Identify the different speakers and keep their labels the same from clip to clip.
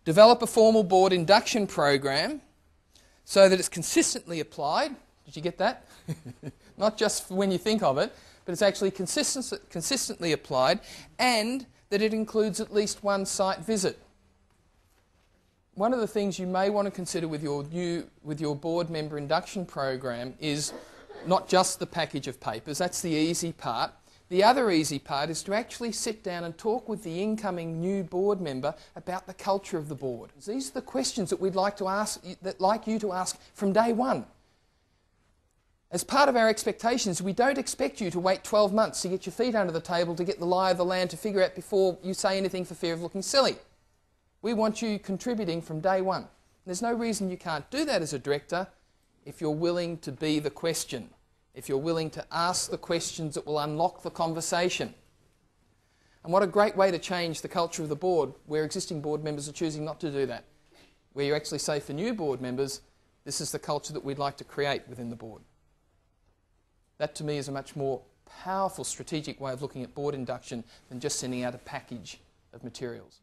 Speaker 1: Develop a formal board induction program so that it's consistently applied. Did you get that? Not just when you think of it, but it's actually consistently applied, and that it includes at least one site visit. One of the things you may want to consider with your board member induction program is not just the package of papers. That's the easy part. The other easy part is to actually sit down and talk with the incoming new board member about the culture of the board. These are the questions that we'd like you to ask from day one. As part of our expectations, we don't expect you to wait 12 months to get your feet under the table, to get the lie of the land, to figure out before you say anything for fear of looking silly. We want you contributing from day one. There's no reason you can't do that as a director if you're willing to be the question, if you're willing to ask the questions that will unlock the conversation. And what a great way to change the culture of the board, where existing board members are choosing not to do that, where you actually say for new board members, this is the culture that we'd like to create within the board. That to me is a much more powerful strategic way of looking at board induction than just sending out a package of materials.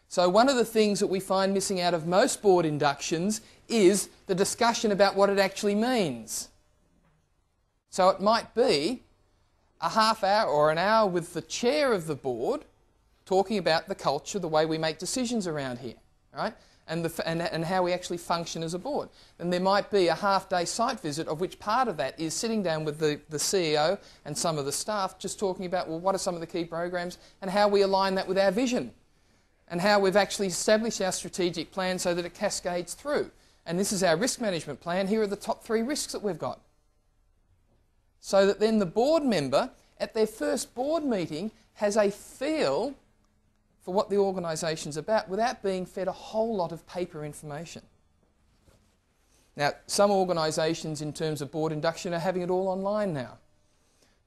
Speaker 1: So one of the things that we find missing out of most board inductions is the discussion about what it actually means. So it might be a half hour or an hour with the chair of the board talking about the culture, the way we make decisions around here, right? And how we actually function as a board. And there might be a half-day site visit, of which part of that is sitting down with the CEO and some of the staff, just talking about, well, what are some of the key programs and how we align that with our vision and how we've actually established our strategic plan so that it cascades through. And this is our risk management plan. Here are the top 3 risks that we've got. So that then the board member, at their first board meeting, has a feel for what the organisation's about without being fed a whole lot of paper information. Now, some organisations in terms of board induction are having it all online now.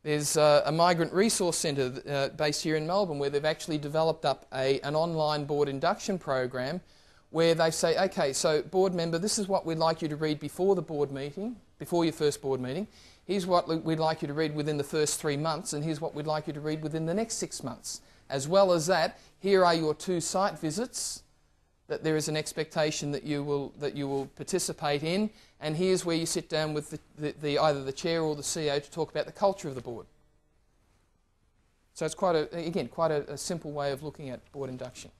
Speaker 1: There's a migrant resource centre based here in Melbourne where they've actually developed up an online board induction program where they say, okay, so board member, this is what we'd like you to read before the board meeting, before your first board meeting. Here's what we'd like you to read within the first 3 months, and here's what we'd like you to read within the next 6 months. As well as that, here are your 2 site visits that there is an expectation that you will participate in, and here's where you sit down with either the chair or the CEO to talk about the culture of the board. So it's quite a simple way of looking at board induction.